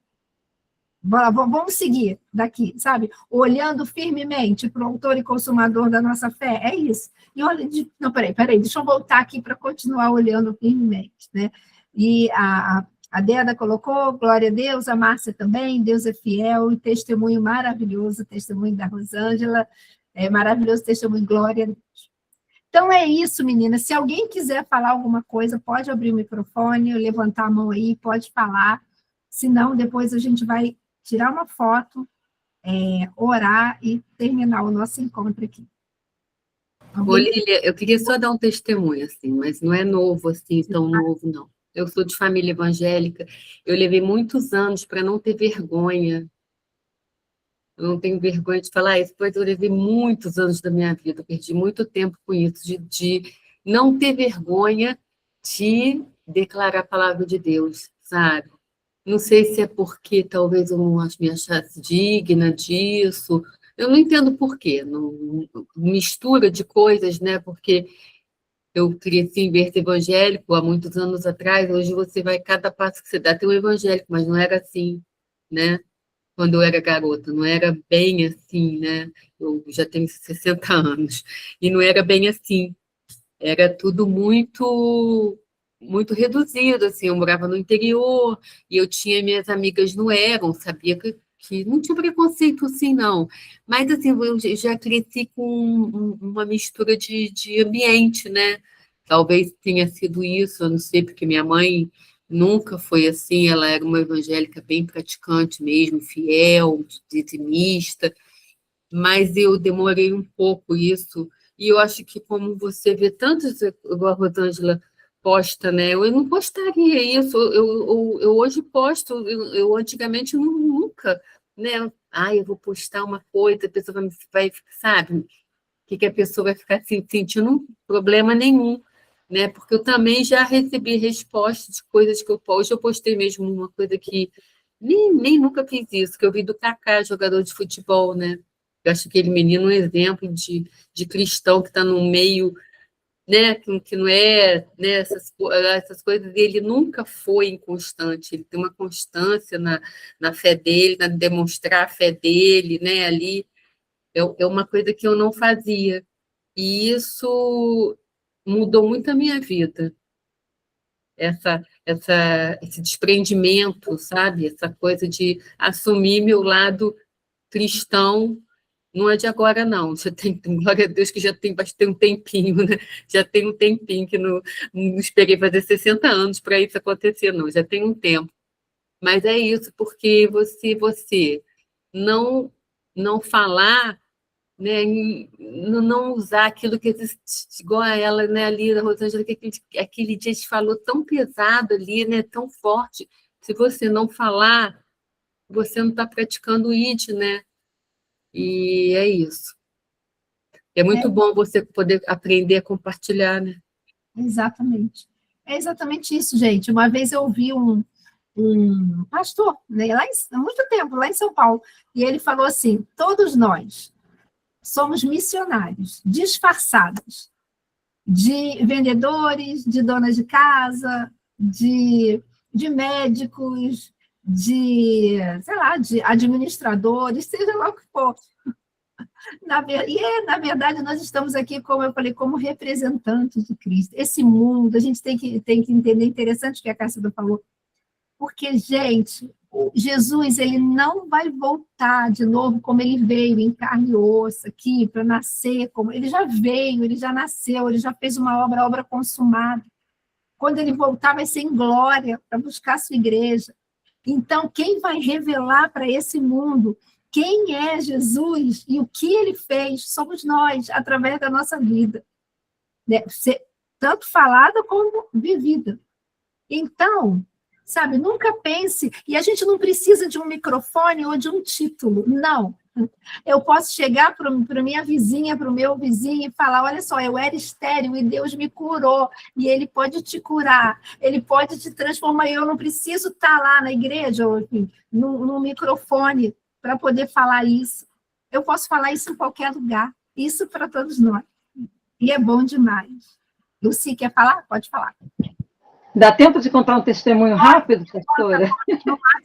Vamos seguir daqui, sabe? Olhando firmemente para o autor e consumador da nossa fé, é isso. E olha, não, peraí, deixa eu voltar aqui para continuar olhando firmemente, né? E a Deda colocou, glória a Deus, a Márcia também, Deus é fiel, e testemunho maravilhoso, testemunho da Rosângela, maravilhoso testemunho, glória a Deus. Então é isso, meninas. Se alguém quiser falar alguma coisa, pode abrir o microfone, levantar a mão aí, pode falar. Senão, depois a gente vai tirar uma foto, orar e terminar o nosso encontro aqui. Ô, Lília, eu queria só dar um testemunho, assim, mas não é novo, assim, tão novo, não. Eu sou de família evangélica, eu levei muitos anos para não ter vergonha. Eu não tenho vergonha de falar isso, pois eu levei muitos anos da minha vida, eu perdi muito tempo com isso, de não ter vergonha de declarar a palavra de Deus, sabe? Não sei se é porque talvez eu não me achasse digna disso, eu não entendo por quê, não, mistura de coisas, né? Porque eu cresci em berço evangélico há muitos anos atrás, hoje você vai, cada passo que você dá tem um evangélico, mas não era assim, né? Quando eu era garota, não era bem assim, né? Eu já tenho 60 anos, e não era bem assim, era tudo muito reduzido, assim, eu morava no interior, e eu tinha minhas amigas não eram, sabia que não tinha preconceito assim, não, mas assim, eu já cresci com uma mistura de ambiente, né? Talvez tenha sido isso, eu não sei, porque minha mãe nunca foi assim, ela era uma evangélica bem praticante mesmo, fiel, dizimista, mas eu demorei um pouco isso, e eu acho que como você vê tantos, igual a Rosângela posta, né, eu não postaria isso, eu hoje posto, eu antigamente nunca, né, eu vou postar uma coisa, a pessoa vai sabe, o que a pessoa vai ficar assim, sentindo um problema nenhum, né, porque eu também já recebi respostas de coisas que hoje eu postei mesmo uma coisa que nem nunca fiz isso, que eu vi do Kaká, jogador de futebol, né, eu acho aquele menino um exemplo de cristão que está no meio, né, que não é, né, essas coisas, ele nunca foi inconstante, ele tem uma constância na fé dele, na demonstrar a fé dele, né, ali, é uma coisa que eu não fazia, e isso mudou muito a minha vida, esse desprendimento, sabe, essa coisa de assumir meu lado cristão. Não é de agora, não. Já tem, glória a Deus, que já tem bastante um tempinho, né? Já tem um tempinho que não esperei fazer 60 anos para isso acontecer, não. Já tem um tempo. Mas é isso, porque você não falar, né? Não usar aquilo que existe, igual a ela, né, ali, a Rosângela, que aquele dia te falou tão pesado ali, né? Tão forte. Se você não falar, você não está praticando o ID, né? E é isso. É muito bom você poder aprender a compartilhar, né? Exatamente. É exatamente isso, gente. Uma vez eu ouvi um pastor, né, há muito tempo, lá em São Paulo, e ele falou assim: todos nós somos missionários, disfarçados, de vendedores, de donas de casa, de médicos, sei lá, de administradores, seja lá o que for. Na verdade, nós estamos aqui, como eu falei, como representantes de Cristo. Esse mundo, a gente tem que entender, interessante o que a Cássida falou, porque, gente, Jesus, ele não vai voltar de novo como ele veio, em carne e osso, aqui, para nascer, como ele já veio, ele já nasceu, ele já fez uma obra consumada. Quando ele voltar, vai ser em glória, para buscar a sua igreja. Então, quem vai revelar para esse mundo quem é Jesus e o que ele fez, somos nós, através da nossa vida. Né? Ser tanto falada como vivida. Então, sabe, nunca pense, e a gente não precisa de um microfone ou de um título, não. Eu posso chegar para minha vizinha, para o meu vizinho e falar: olha só, eu era estéril e Deus me curou, e Ele pode te curar, Ele pode te transformar, eu não preciso estar lá na igreja, ou enfim, no microfone, para poder falar isso. Eu posso falar isso em qualquer lugar, isso para todos nós. E é bom demais. Lucy, quer falar? Pode falar. Dá tempo de contar um testemunho rápido, pastora?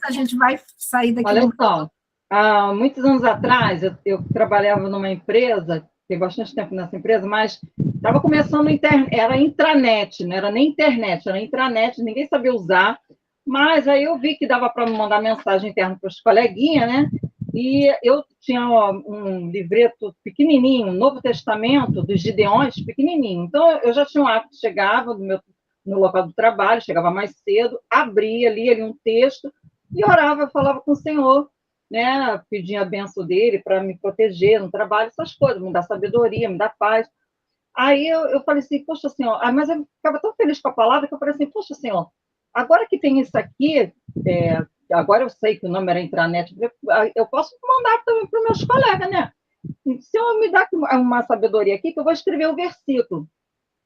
A gente vai sair daqui. Olha só, há muitos anos atrás, eu trabalhava numa empresa, tem bastante tempo nessa empresa, mas estava começando, era intranet, não era nem internet, era intranet, ninguém sabia usar, mas aí eu vi que dava para mandar mensagem interna para os coleguinhas, né? E eu tinha um livreto pequenininho, Novo Testamento, dos Gideões, pequenininho. Então, eu já tinha um hábito, chegava no local do trabalho, chegava mais cedo, abria, lia ali um texto e orava, falava com o Senhor, né? Pedia a benção dele para me proteger no trabalho, essas coisas, me dar sabedoria, me dar paz. Aí eu falei assim, poxa, Senhor, mas eu ficava tão feliz com a palavra que eu falei assim, poxa, Senhor, agora que tem isso aqui, agora eu sei que o nome era intranet, eu posso mandar também para os meus colegas, né? Se eu me dar uma sabedoria aqui, que eu vou escrever o versículo.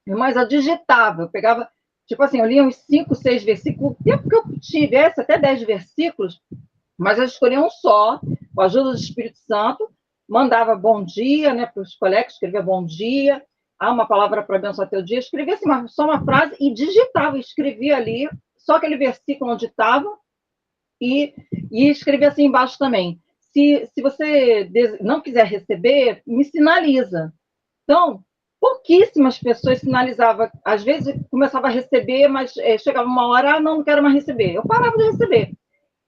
Mas eu digitava, eu pegava, tipo assim, eu lia uns 5, 6 versículos, o tempo que eu tivesse, até 10 versículos, mas eu escolhia um só, com a ajuda do Espírito Santo, mandava bom dia, né, para os colegas, escrevia bom dia, uma palavra para abençoar teu dia, escrevia assim, só uma frase e digitava, escrevia ali, só aquele versículo onde estava, e escrevia assim embaixo também. Se você não quiser receber, me sinaliza. Então, pouquíssimas pessoas sinalizavam. Às vezes, começava a receber, mas chegava uma hora, não quero mais receber. Eu parava de receber.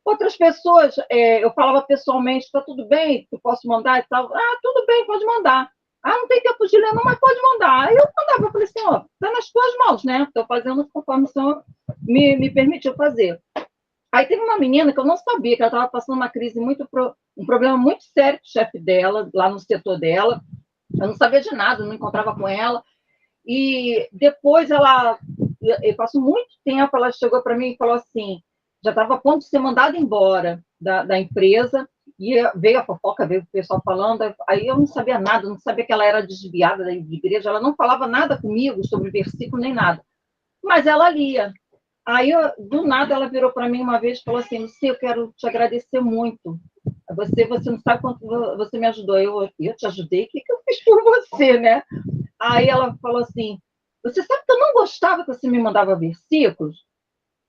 Outras pessoas, eu falava pessoalmente, está tudo bem, eu posso mandar e tal. Tudo bem, pode mandar. Não tem tempo de ler, não, mas pode mandar. Aí eu mandava, eu falei, Senhor, está nas tuas mãos, né? Estou fazendo conforme o Senhor me permitiu fazer. Aí teve uma menina que eu não sabia, que ela estava passando uma crise um problema muito sério com o chefe dela, lá no setor dela. Eu não sabia de nada, não encontrava com ela. E depois eu passo muito tempo, ela chegou para mim e falou assim, já estava a ponto de ser mandada embora da empresa, e veio a fofoca, veio o pessoal falando, aí eu não sabia nada, não sabia que ela era desviada da igreja, ela não falava nada comigo sobre versículo nem nada, mas ela lia. Aí, do nada, ela virou para mim uma vez e falou assim, Lucia, eu quero te agradecer muito. Você não sabe quanto você me ajudou. Eu te ajudei? O que eu fiz por você, né? Aí ela falou assim, você sabe que eu não gostava que você me mandava versículos?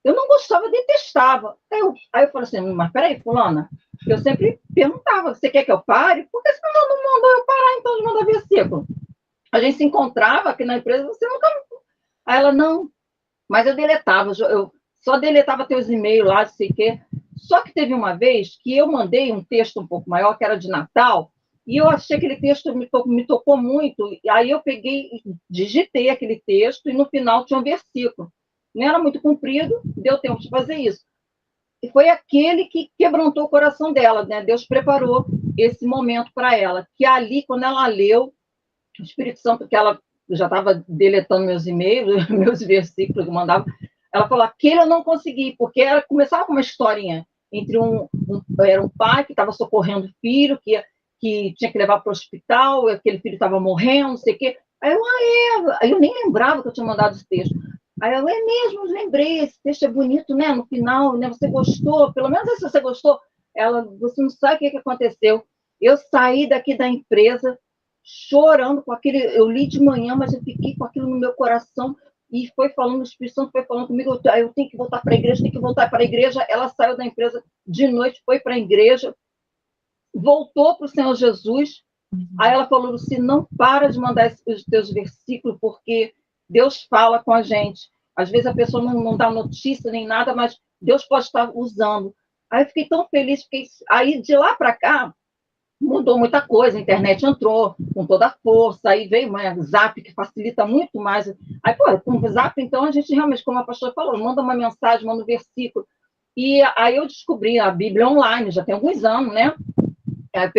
Eu não gostava, detestava. Aí eu falei assim, mas peraí, fulana, eu sempre perguntava, você quer que eu pare? Por que você não mandou eu parar, então, de mandar versículo? A gente se encontrava aqui na empresa, você nunca... Aí ela, não... Mas eu deletava, eu só deletava teus e-mails lá, não sei o quê. Só que teve uma vez que eu mandei um texto um pouco maior, que era de Natal, e eu achei que aquele texto me tocou muito. E aí eu peguei, digitei aquele texto, e no final tinha um versículo. Não era muito comprido, deu tempo de fazer isso. E foi aquele que quebrantou o coração dela, né? Deus preparou esse momento para ela, que ali, quando ela leu, o Espírito Santo, que ela já estava deletando meus e-mails, meus versículos que eu mandava, ela falou, aquele eu não consegui, porque ela começava com uma historinha entre era um pai que estava socorrendo o filho, que tinha que levar para o hospital, aquele filho estava morrendo, não sei o quê. Aí eu nem lembrava que eu tinha mandado esse texto. Aí eu, mesmo, lembrei, esse texto é bonito, né? No final, né? Você gostou, pelo menos se você gostou. Você não sabe o que aconteceu. Eu saí daqui da empresa, chorando com aquele, eu li de manhã, mas eu fiquei com aquilo no meu coração e foi falando, o Espírito Santo foi falando comigo, eu tenho que voltar para a igreja, tenho que voltar para a igreja. Ela saiu da empresa de noite, foi para a igreja, voltou para o Senhor Jesus. Aí ela falou, Luci, não para de mandar os teus versículos, porque Deus fala com a gente. Às vezes a pessoa não dá notícia nem nada, mas Deus pode estar usando. Aí eu fiquei tão feliz, porque aí de lá para cá, mudou muita coisa, a internet entrou com toda a força, aí veio o Zap, que facilita muito mais. Aí, com o Zap, então, a gente realmente, como a pastora falou, manda uma mensagem, manda um versículo. E aí eu descobri a Bíblia online, já tem alguns anos, né? Aí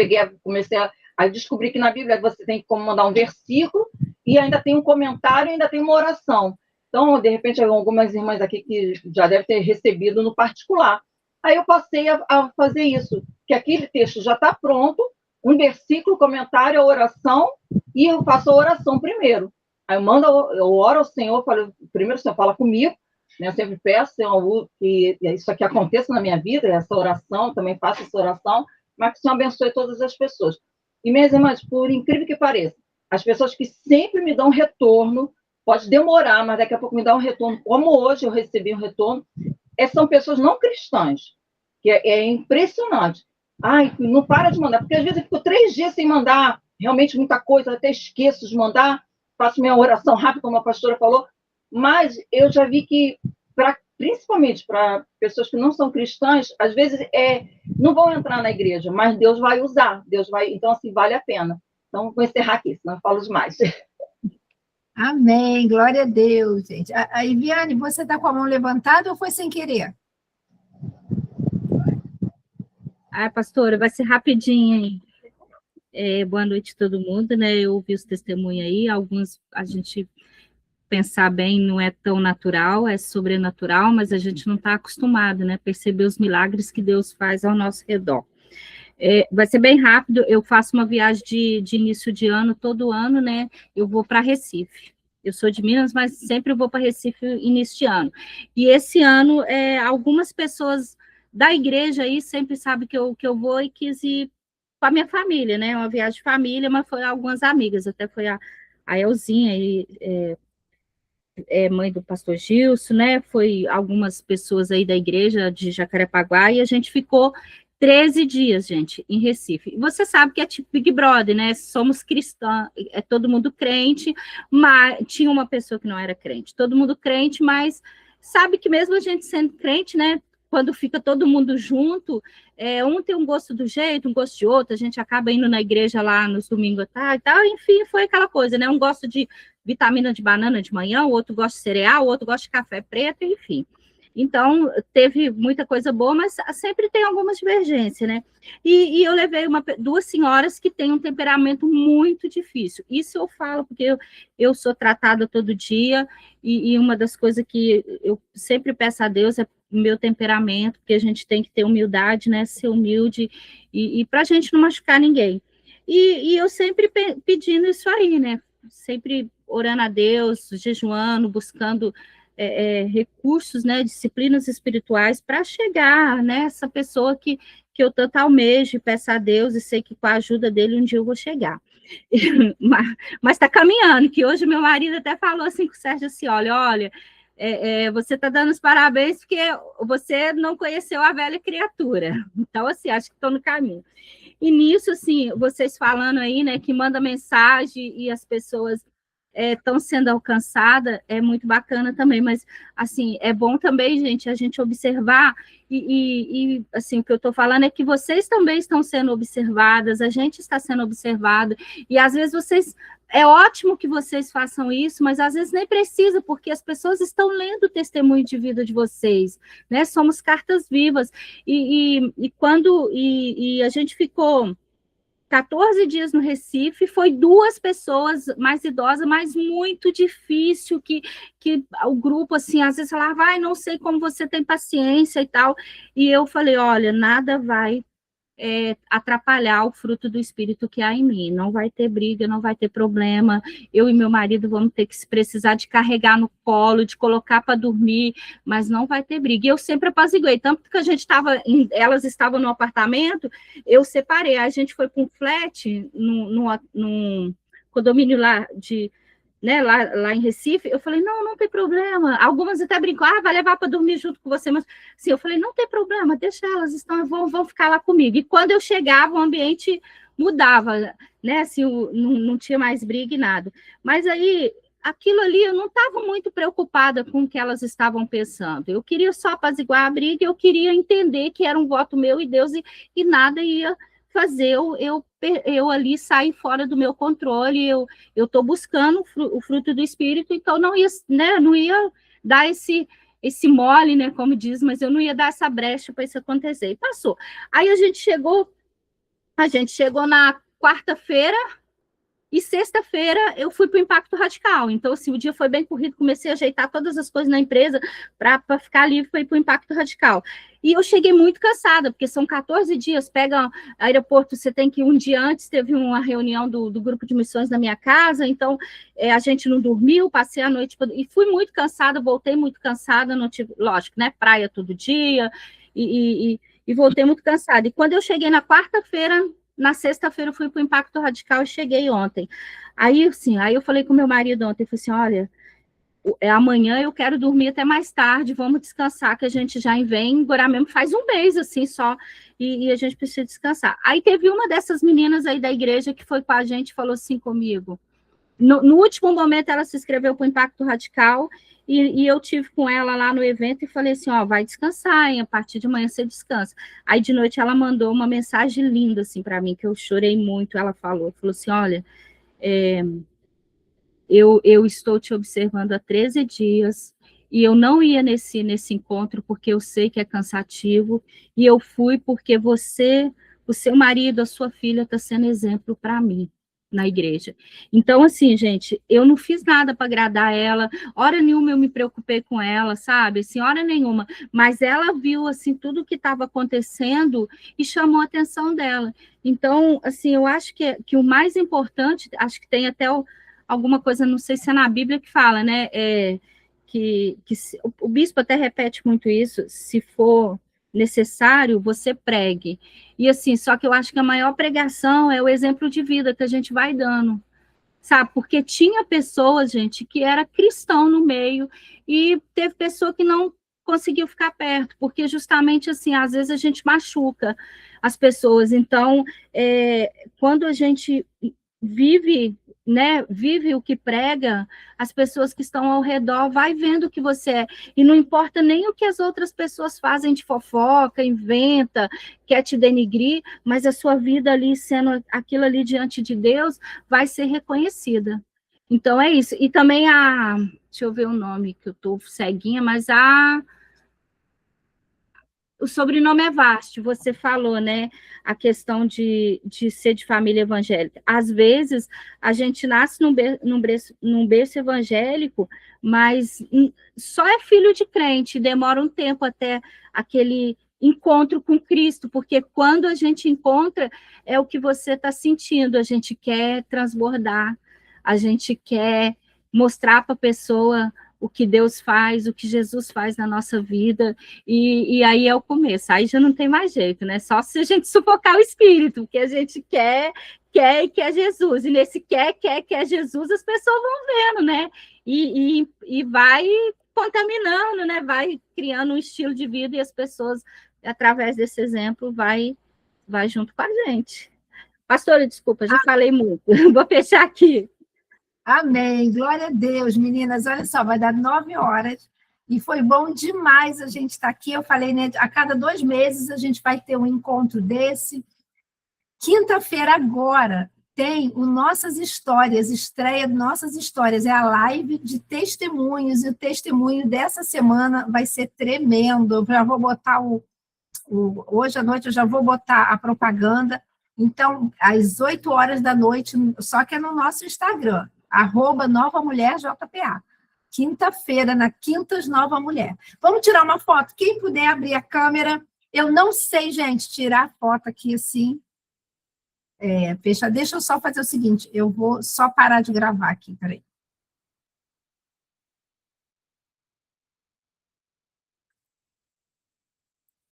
aí descobri que na Bíblia você tem como mandar um versículo e ainda tem um comentário e ainda tem uma oração. Então, de repente, algumas irmãs aqui que já devem ter recebido no particular. Aí eu passei a fazer isso, que aquele texto já está pronto, um versículo, comentário, a oração, e eu faço a oração primeiro. Aí eu oro ao Senhor, primeiro o Senhor fala comigo, né? Eu sempre peço, Senhor, que isso aqui aconteça na minha vida, essa oração, também faço essa oração, mas que o Senhor abençoe todas as pessoas. E, minhas irmãs, por incrível que pareça, as pessoas que sempre me dão retorno, pode demorar, mas daqui a pouco me dá um retorno, como hoje eu recebi um retorno, são pessoas não cristãs, que é impressionante. Não para de mandar, porque às vezes eu fico 3 dias sem mandar realmente muita coisa, até esqueço de mandar, faço minha oração rápida, como a pastora falou, mas eu já vi que para principalmente para pessoas que não são cristãs, às vezes não vão entrar na igreja, mas Deus vai usar, então assim, vale a pena. Então, vou encerrar aqui, senão eu falo demais. Amém, glória a Deus, gente. A Iviane, você está com a mão levantada ou foi sem querer? Pastora, vai ser rapidinho, hein? Boa noite a todo mundo, né? Eu ouvi os testemunhos aí, alguns a gente pensar bem não é tão natural, é sobrenatural, mas a gente não está acostumado, né? Perceber os milagres que Deus faz ao nosso redor. Vai ser bem rápido, eu faço uma viagem de início de ano, todo ano, né? Eu vou para Recife. Eu sou de Minas, mas sempre vou para Recife início de ano. E esse ano, algumas pessoas da igreja aí sempre sabem que eu vou e quis ir com a minha família, né? Uma viagem de família, mas foi algumas amigas, até foi a Elzinha, mãe do pastor Gilson, né? Foi algumas pessoas aí da igreja de Jacarepaguá, e a gente ficou 13 dias, gente, em Recife. E você sabe que é tipo Big Brother, né? Somos cristãos, é todo mundo crente, mas tinha uma pessoa que não era crente. Todo mundo crente, mas sabe que mesmo a gente sendo crente, né? Quando fica todo mundo junto, um tem um gosto do jeito, um gosto de outro, a gente acaba indo na igreja lá nos domingos e tal, enfim, foi aquela coisa, né? Um gosta de vitamina de banana de manhã, o outro gosta de cereal, o outro gosta de café preto, enfim. Então, teve muita coisa boa, mas sempre tem algumas divergências, né? E eu levei duas senhoras que têm um temperamento muito difícil. Isso eu falo porque eu sou tratada todo dia, e uma das coisas que eu sempre peço a Deus é o meu temperamento, porque a gente tem que ter humildade, né? Ser humilde, e para a gente não machucar ninguém. E eu sempre pedindo isso aí, né? Sempre orando a Deus, jejuando, buscando recursos, né, disciplinas espirituais para chegar nessa pessoa que eu tanto almejo e peço a Deus, e sei que com a ajuda dele um dia eu vou chegar. Mas está caminhando, que hoje meu marido até falou assim com o Sérgio assim, olha, você está dando os parabéns porque você não conheceu a velha criatura. Então, assim, acho que estou no caminho. E nisso, assim, vocês falando aí, né, que manda mensagem e as pessoas estão sendo alcançadas, é muito bacana também, mas, assim, é bom também, gente, a gente observar, e assim, o que eu estou falando é que vocês também estão sendo observadas, a gente está sendo observado, e às vezes é ótimo que vocês façam isso, mas às vezes nem precisa, porque as pessoas estão lendo o testemunho de vida de vocês, né, somos cartas vivas, quando a gente ficou 14 dias no Recife, foi 2 pessoas mais idosas, mas muito difícil, que o grupo, assim, às vezes falava, não sei como você tem paciência e tal, e eu falei, olha, nada vai atrapalhar o fruto do Espírito que há em mim, não vai ter briga, não vai ter problema, eu e meu marido vamos ter que precisar de carregar no colo, de colocar para dormir, mas não vai ter briga, e eu sempre apaziguei, tanto que a gente elas estavam no apartamento, eu separei, a gente foi para um flat, num condomínio lá né, lá em Recife, eu falei, não tem problema, algumas até brincam, vai levar para dormir junto com você, mas assim, eu falei, não tem problema, deixa elas, vão ficar lá comigo, e quando eu chegava, o ambiente mudava, né, assim, não tinha mais briga e nada, mas aí, aquilo ali, eu não estava muito preocupada com o que elas estavam pensando, eu queria só apaziguar a briga, eu queria entender que era um voto meu e Deus, e nada ia fazer eu ali sair fora do meu controle, eu estou buscando o fruto do Espírito, então não ia dar esse mole, né, como diz, mas eu não ia dar essa brecha para isso acontecer, e passou. Aí a gente chegou na quarta-feira, e sexta-feira eu fui para o Impacto Radical, então assim, o dia foi bem corrido, comecei a ajeitar todas as coisas na empresa para ficar livre para ir para o Impacto Radical, e eu cheguei muito cansada, porque são 14 dias, pega aeroporto, você tem que ir um dia antes, teve uma reunião do grupo de missões na minha casa, então a gente não dormiu, passei a noite, e fui muito cansada, voltei muito cansada, não tive, lógico, né, praia todo dia, e voltei muito cansada, e quando eu cheguei na quarta-feira, na sexta-feira eu fui para o Impacto Radical e cheguei ontem. Aí eu falei com meu marido ontem, falei assim, olha, amanhã eu quero dormir até mais tarde, vamos descansar, que a gente já vem, agora mesmo faz um mês, assim, só, e a gente precisa descansar. Aí teve uma dessas meninas aí da igreja que foi com a gente e falou assim comigo, no último momento, ela se inscreveu para o Impacto Radical, e eu tive com ela lá no evento e falei assim, ó, vai descansar, hein? A partir de manhã você descansa. Aí, de noite, ela mandou uma mensagem linda, assim, para mim, que eu chorei muito. Ela falou assim, olha, eu estou te observando há 13 dias, e eu não ia nesse encontro porque eu sei que é cansativo, e eu fui porque você, o seu marido, a sua filha, está sendo exemplo para mim na igreja. Então, assim, gente, eu não fiz nada para agradar ela, hora nenhuma eu me preocupei com ela, sabe? Assim, hora nenhuma, mas ela viu, assim, tudo o que estava acontecendo e chamou a atenção dela. Então, assim, eu acho que o mais importante, acho que tem até alguma coisa, não sei se é na Bíblia que fala, né, o bispo até repete muito isso, se for necessário, você pregue. E assim, só que eu acho que a maior pregação é o exemplo de vida que a gente vai dando, sabe? Porque tinha pessoas, gente, que era cristão no meio, e teve pessoa que não conseguiu ficar perto, porque justamente assim, às vezes a gente machuca as pessoas. Então, quando a gente vive, né, vive o que prega, as pessoas que estão ao redor vai vendo o que você é, e não importa nem o que as outras pessoas fazem de fofoca, inventa, quer te denigrir, mas a sua vida ali, sendo aquilo ali diante de Deus, vai ser reconhecida. Então é isso. E também deixa eu ver o nome, que eu tô ceguinha, mas o sobrenome é Vasti, você falou, né? A questão de ser de família evangélica. Às vezes, a gente nasce num berço evangélico, mas só é filho de crente, demora um tempo até aquele encontro com Cristo, porque quando a gente encontra, é o que você está sentindo, a gente quer transbordar, a gente quer mostrar para a pessoa o que Deus faz, o que Jesus faz na nossa vida, e aí é o começo, aí já não tem mais jeito, né? Só se a gente sufocar o espírito, porque a gente quer e quer Jesus, e nesse quer Jesus, as pessoas vão vendo, né? E vai contaminando, né? Vai criando um estilo de vida, e as pessoas, através desse exemplo, vai junto com a gente. Pastora, desculpa, já falei muito, vou fechar aqui. Amém, glória a Deus, meninas. Olha só, vai dar 9 horas e foi bom demais a gente estar aqui. Eu falei, né? A cada 2 meses a gente vai ter um encontro desse. Quinta-feira agora tem o Nossas Histórias, estreia Nossas Histórias, é a live de testemunhos, e o testemunho dessa semana vai ser tremendo. Eu já vou botar hoje à noite eu já vou botar a propaganda. Então, às 8 horas da noite, só que é no nosso Instagram, @NovaMulherJPA. Quinta-feira, na Quintas Nova Mulher. Vamos tirar uma foto? Quem puder abrir a câmera. Eu não sei, gente, tirar foto aqui assim. Deixa eu só fazer o seguinte, eu vou só parar de gravar aqui, peraí.